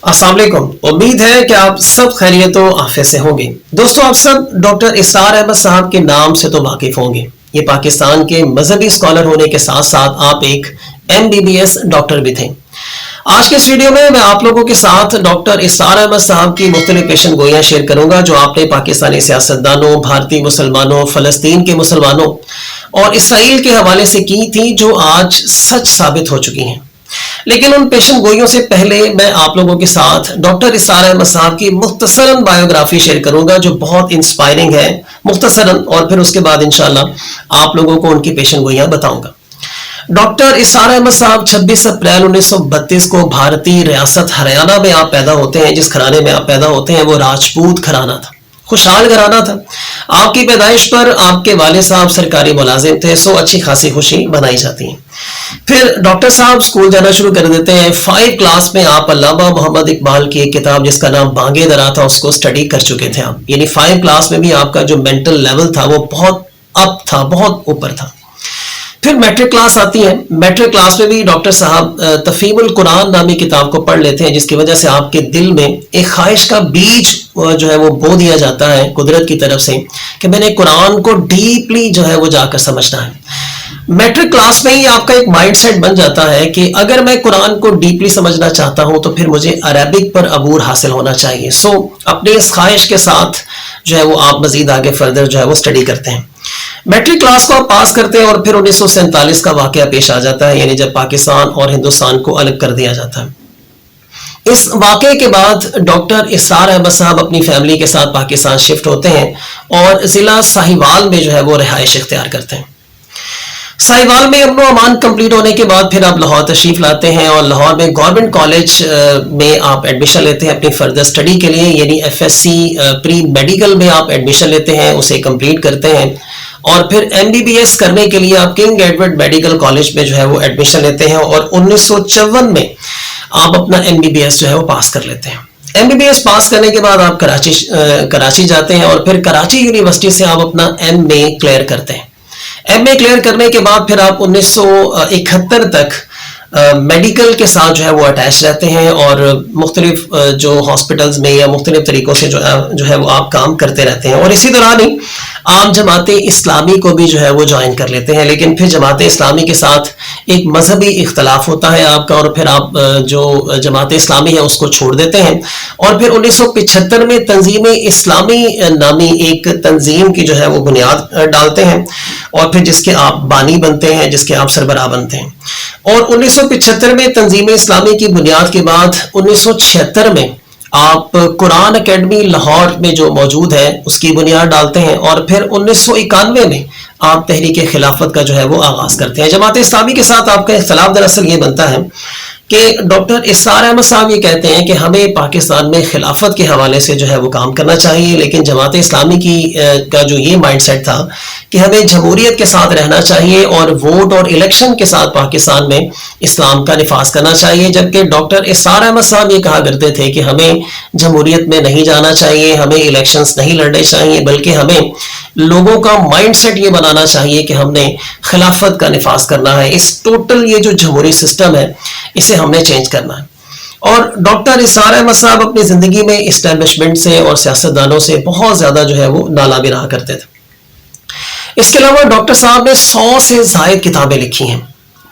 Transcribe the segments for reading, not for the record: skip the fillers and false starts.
अस्सलाम वालेकुम। उम्मीद है कि आप सब खैरियत व आफियत से होंगे। दोस्तों, आप सब डॉक्टर इसरार अहमद साहब के नाम से तो वाकिफ होंगे। ये पाकिस्तान के मजहबी स्कॉलर होने के साथ साथ आप एक MBBS डॉक्टर भी थे। आज के इस वीडियो में मैं आप लोगों के साथ डॉक्टर इसरार अहमद साहब की मुख्तलिफ पेशन गोइयां शेयर करूंगा जो आपने पाकिस्तानी सियासतदानों, भारतीय मुसलमानों, फलस्तीन के मुसलमानों और इसराइल के हवाले से की थी, जो आज सच साबित हो चुकी हैं। लेकिन उन पेशन गोइयों से पहले मैं आप लोगों के साथ डॉक्टर इसरार अहमद साहब की मुख्तसरन बायोग्राफी शेयर करूंगा जो बहुत इंस्पायरिंग है, मुख्तसरन, और फिर उसके बाद इंशाल्लाह आप लोगों को उनकी पेशन गोइयां बताऊंगा। डॉक्टर इसरार अहमद साहब 26 अप्रैल 1932 को भारतीय रियासत हरियाणा में आप पैदा होते हैं। जिस घराने में आप पैदा होते हैं वो राजपूत घराना था, खुशहाल घराना था। आपकी पैदाइश पर आपके वालिद साहब सरकारी मुलाजिम थे, सो अच्छी खासी खुशी बनाई जाती है। फिर डॉक्टर साहब स्कूल जाना शुरू कर देते हैं। 5 क्लास में आप अल्लामा मोहम्मद इकबाल की एक किताब जिसका नाम बांगे दरा था उसको स्टडी कर चुके थे आप, यानी 5 क्लास में भी आपका जो मेंटल लेवल था वो बहुत अप था, बहुत ऊपर था। फिर मैट्रिक क्लास आती है। मैट्रिक क्लास में भी डॉक्टर साहब तफहीमुल कुरान नामी किताब को पढ़ लेते हैं, जिसकी वजह से आपके दिल में एक ख्वाहिश का बीज जो है वो बो दिया जाता है कुदरत की तरफ से कि मैंने कुरान को डीपली जो है वो जाकर समझना है। मैट्रिक क्लास में ही आपका एक माइंडसेट बन जाता है कि अगर मैं कुरान को डीपली समझना चाहता हूं तो फिर मुझे अरबिक पर अबूर हासिल होना चाहिए। सो अपनी इस ख्वाहिश के साथ जो है वो आप मजीद आगे फर्दर जो है वो स्टडी करते हैं। मैट्रिक क्लास को आप पास करते हैं और फिर 1947 का वाकया पेश आ जाता है, यानी जब पाकिस्तान और हिंदुस्तान को अलग कर दिया जाता है। इस वाकये के बाद डॉक्टर इसरार अहमद साहब अपनी फैमिली के साथ पाकिस्तान शिफ्ट होते हैं और जिला साहिवाल में जो है वो रिहाइश इख्तियार करते हैं। साहिवाल में अमन अमान कंप्लीट होने के बाद फिर आप लाहौर तशरीफ लाते हैं और लाहौर में गवर्नमेंट कॉलेज में आप एडमिशन लेते हैं अपनी फर्दर स्टडी के लिए, यानी FSC प्री मेडिकल में आप एडमिशन लेते हैं, उसे कंप्लीट करते हैं और फिर MBBS करने के लिए आप किंग एडवर्ड मेडिकल कॉलेज में जो है वो एडमिशन लेते हैं और 1954 में आप अपना MBBS जो है वो पास कर लेते हैं। MBBS पास करने के बाद आप कराची जाते हैं और फिर कराची यूनिवर्सिटी से आप अपना MA क्लियर करते हैं। MA क्लियर करने के बाद फिर आप 1971 तक मेडिकल के साथ जो है वो अटैच रहते हैं और मुख्तलिफ जो हॉस्पिटल्स में या मुख्तलिफ तरीकों से जो है वो आप काम करते रहते हैं और इसी दौरान ही आप जमात इस्लामी को भी जो है वो ज्वाइन कर लेते हैं। लेकिन फिर जमात इस्लामी के साथ एक मजहबी इख्तलाफ होता है आपका और फिर आप जो जमात इस्लामी है उसको छोड़ देते हैं और फिर 1975 में तंजीम इस्लामी नामी एक तंजीम की जो है वो बुनियाद डालते हैं और फिर जिसके आप बानी बनते हैं, जिसके आप सरबराह बनते हैं। और 1975 में तंजीम इस्लामी की बुनियाद के बाद 1976 में आप कुरान एकेडमी लाहौर में जो मौजूद है उसकी बुनियाद डालते हैं और फिर 1991 में आप तहरीक खिलाफत का जो है वो आगाज करते हैं। जमात इस्लामी के साथ आपका इख्तलाफ दरअसल ये बनता है कि डॉक्टर इसरार अहमद साहब ये कहते हैं कि हमें पाकिस्तान में खिलाफत के हवाले से जो है वो काम करना चाहिए, लेकिन जमात इस्लामी की का जो ये माइंडसेट था कि हमें जमहूरियत के साथ रहना चाहिए और वोट और इलेक्शन के साथ पाकिस्तान में इस्लाम का निफाज करना चाहिए। जबकि डॉक्टर इसरार अहमद साहब ये कहा करते थे कि हमें जमहूरियत में नहीं जाना चाहिए, हमें इलेक्शंस नहीं लड़ने चाहिए, बल्कि हमें लोगों का माइंडसेट ये बनाना चाहिए कि हमने खिलाफत का निफाज करना है। इस टोटल ये जो जमहूरी सिस्टम है इसे हमने चेंज करना है। और डॉक्टर इसरार अहमद साहब अपनी जिंदगी में इस्टेब्लिशमेंट से और सियासतदानों से बहुत ज्यादा जो है वो नाला भी रहा करते थे। इसके अलावा डॉक्टर साहब ने 100 से ज्यादा किताबें लिखी हैं।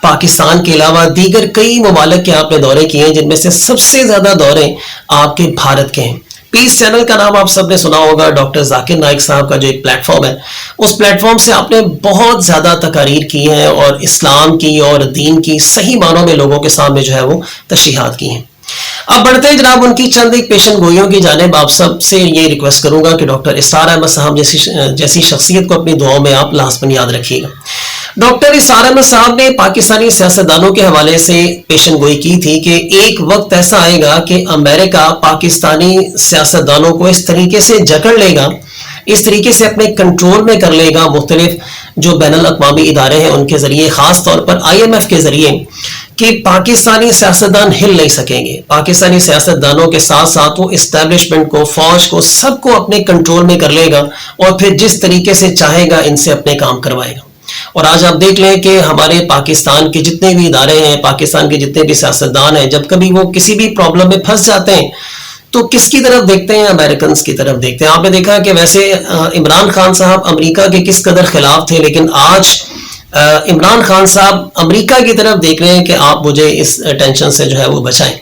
पाकिस्तान के अलावा दीगर कई ममालिक के आपने दौरे किए हैं, जिनमें से सबसे ज्यादा दौरे आपके भारत के हैं। पीस चैनल का नाम आप सबने सुना होगा। डॉक्टर जाकिर नाइक साहब का जो एक प्लेटफॉर्म है, उस प्लेटफॉर्म से आपने बहुत ज्यादा तकारीर की हैं और इस्लाम की और दीन की सही मानों में लोगों के सामने जो है वो तशरीहात की हैं। अब बढ़ते हैं जनाब उनकी चंद एक पेशन गोइयों की जानिब। आप सबसे ये रिक्वेस्ट करूंगा कि डॉक्टर इसरार अहमद साहब जैसी शख्सियत को अपनी दुआओं में आप लाज़मन याद रखिएगा। डॉक्टर इसरार अहमद साहब ने पाकिस्तानी सियासतदानों के हवाले से पेशन गोई की थी कि एक वक्त ऐसा आएगा कि अमेरिका पाकिस्तानी सियासतदानों को इस तरीके से जकड़ लेगा, इस तरीके से अपने कंट्रोल में कर लेगा मुख्तलिफ जो बैनुल अक़वामी इदारे हैं उनके जरिए, खास तौर पर IMF के जरिए, कि पाकिस्तानी सियासतदान हिल नहीं सकेंगे। पाकिस्तानी सियासतदानों के साथ साथ वो इस्टेब्लिशमेंट को, फौज को, सबको अपने कंट्रोल में कर लेगा और फिर जिस तरीके से चाहेगा इनसे अपने काम करवाएगा। اور آج آپ دیکھ لیں کہ ہمارے پاکستان کے جتنے بھی ادارے ہیں، پاکستان کے جتنے بھی سیاستدان ہیں، جب کبھی وہ کسی بھی پرابلم میں پھنس جاتے ہیں تو کس کی طرف دیکھتے ہیں؟ امریکنز کی طرف دیکھتے ہیں. آپ نے دیکھا کہ ویسے عمران خان صاحب امریکہ کے کس قدر خلاف تھے، لیکن آج عمران خان صاحب امریکہ کی طرف دیکھ رہے ہیں کہ آپ مجھے اس ٹینشن سے جو ہے وہ بچائیں.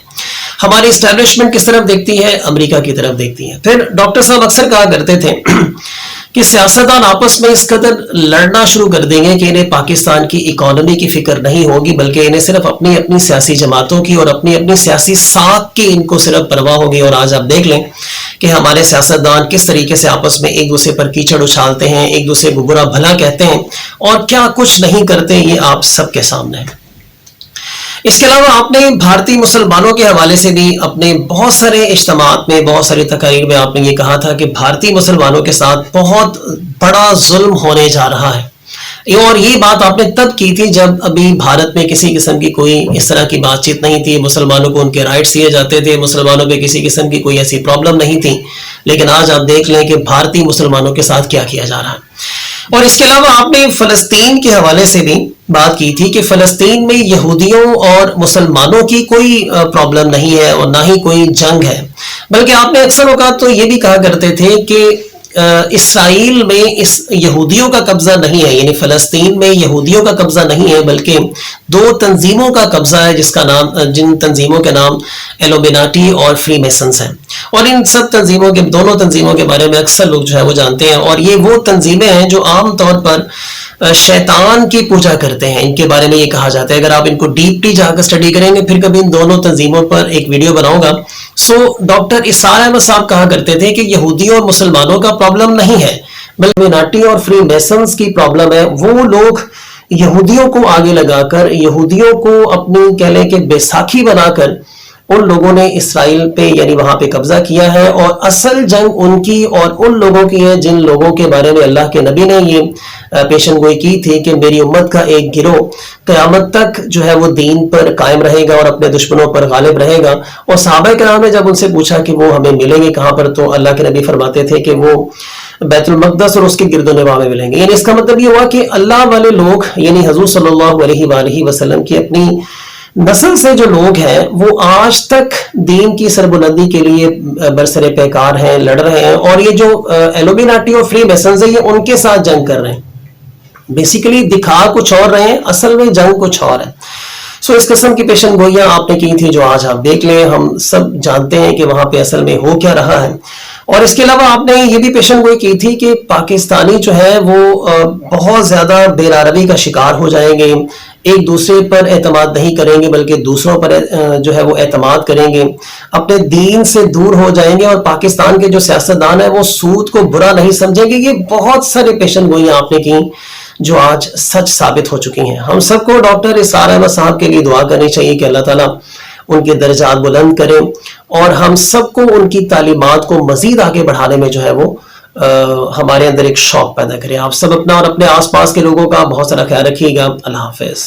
ہماری اسٹیبلشمنٹ کس طرف دیکھتی ہے؟ امریکہ کی طرف دیکھتی ہے. پھر ڈاکٹر صاحب اکثر کہا کرتے تھے کہ سیاستدان آپس میں اس قدر لڑنا شروع کر دیں گے کہ انہیں پاکستان کی اکانومی کی فکر نہیں ہوگی، بلکہ انہیں صرف اپنی اپنی سیاسی جماعتوں کی اور اپنی اپنی سیاسی ساکھ کی ان کو صرف پرواہ ہوگی. اور آج آپ دیکھ لیں کہ ہمارے سیاستدان کس طریقے سے آپس میں ایک دوسرے پر کیچڑ اچھالتے ہیں، ایک دوسرے کو برا بھلا کہتے ہیں اور کیا کچھ نہیں کرتے، یہ آپ سب کے سامنے ہے. اس کے علاوہ آپ نے بھارتی مسلمانوں کے حوالے سے بھی اپنے بہت سارے اجتماعات میں، بہت ساری تقاریر میں آپ نے یہ کہا تھا کہ بھارتی مسلمانوں کے ساتھ بہت بڑا ظلم ہونے جا رہا ہے. اور یہ بات آپ نے تب کی تھی جب ابھی بھارت میں کسی قسم کی کوئی اس طرح کی بات چیت نہیں تھی، مسلمانوں کو ان کے رائٹس دیے جاتے تھے، مسلمانوں پہ کسی قسم کی کوئی ایسی پرابلم نہیں تھی. لیکن آج آپ دیکھ لیں کہ بھارتی مسلمانوں کے ساتھ کیا کیا جا رہا ہے. اور اس کے علاوہ آپ نے فلسطین کے حوالے سے بھی بات کی تھی کہ فلسطین میں یہودیوں اور مسلمانوں کی کوئی پرابلم نہیں ہے اور نہ ہی کوئی جنگ ہے، بلکہ آپ نے اکثر اوقات تو یہ بھی کہا کرتے تھے کہ اسرائیل میں اس یہودیوں کا قبضہ نہیں ہے، یعنی فلسطین میں یہودیوں کا قبضہ نہیں ہے، بلکہ دو تنظیموں کا قبضہ ہے جن تنظیموں کے نام ایلومیناٹی اور فری میسنز ہیں. اور ان سب تنظیموں کے، دونوں تنظیموں کے بارے میں اکثر لوگ جو ہے وہ جانتے ہیں، اور یہ وہ تنظیمیں ہیں جو عام طور پر شیطان کی پوجا کرتے ہیں. ان کے بارے میں یہ کہا جاتا ہے، اگر آپ ان کو ڈیپلی جا کر اسٹڈی کریں گے، پھر کبھی ان دونوں تنظیموں پر ایک ویڈیو بناؤں گا. ڈاکٹر اسرار احمد صاحب کہا کرتے تھے کہ یہودیوں اور مسلمانوں کا پرابلم نہیں ہے، بلکہ ایلومیناٹی اور فری میسنز کی پرابلم ہے. وہ لوگ یہودیوں کو آگے لگا کر، یہودیوں کو اپنی کہہ لیں کہ بیساکھی بنا کر ان لوگوں نے اسرائیل پہ یعنی وہاں پہ قبضہ کیا ہے. اور اصل جنگ ان کی اور ان لوگوں کی ہے جن لوگوں کے بارے میں اللہ کے نبی نے یہ پیشن گوئی کی تھی کہ میری امت کا ایک گروہ قیامت تک جو ہے وہ دین پر قائم رہے گا اور اپنے دشمنوں پر غالب رہے گا. اور صحابہ کرام نے جب ان سے پوچھا کہ وہ ہمیں ملیں گے کہاں پر، تو اللہ کے نبی فرماتے تھے کہ وہ بیت المقدس اور اس کے گرد و نواح میں ملیں گے. یعنی اس کا مطلب یہ ہوا کہ اللہ والے لوگ یعنی حضور صلی اللہ علیہ وآلہ وسلم کی اپنی نسل سے جو لوگ ہیں وہ آج تک دین کی سربلندی کے لیے برسر پیکار ہیں، لڑ رہے ہیں. اور یہ جو ایلومیناٹی اور فری میسنز ہیں یہ ان کے ساتھ جنگ کر رہے ہیں. بیسیکلی دکھا کچھ اور رہے ہیں، اصل میں جنگ کچھ اور ہے. اس قسم کی پیشن گوئیاں آپ نے کی تھی جو آج آپ دیکھ لیں. ہم سب جانتے ہیں کہ وہاں پہ اصل میں ہو کیا رہا ہے. اور اس کے علاوہ آپ نے یہ بھی پیشن گوئی کی تھی کہ پاکستانی جو ہے وہ بہت زیادہ بے روی کا شکار ہو جائیں گے، ایک دوسرے پر اعتماد نہیں کریں گے بلکہ دوسروں پر جو ہے وہ اعتماد کریں گے، اپنے دین سے دور ہو جائیں گے، اور پاکستان کے جو سیاستدان ہیں وہ سود کو برا نہیں سمجھیں گے. یہ بہت سارے پیشن گوئیاں آپ نے کی جو آج سچ ثابت ہو چکی ہیں. ہم سب کو ڈاکٹر اسرار احمد صاحب کے لیے دعا کرنی چاہیے کہ اللہ تعالیٰ ان کے درجات بلند کرے اور ہم سب کو ان کی تعلیمات کو مزید آگے بڑھانے میں جو ہے وہ ہمارے اندر ایک شوق پیدا کرے. آپ سب اپنا اور اپنے آس پاس کے لوگوں کا بہت سارا خیال رکھیے گا. اللہ حافظ.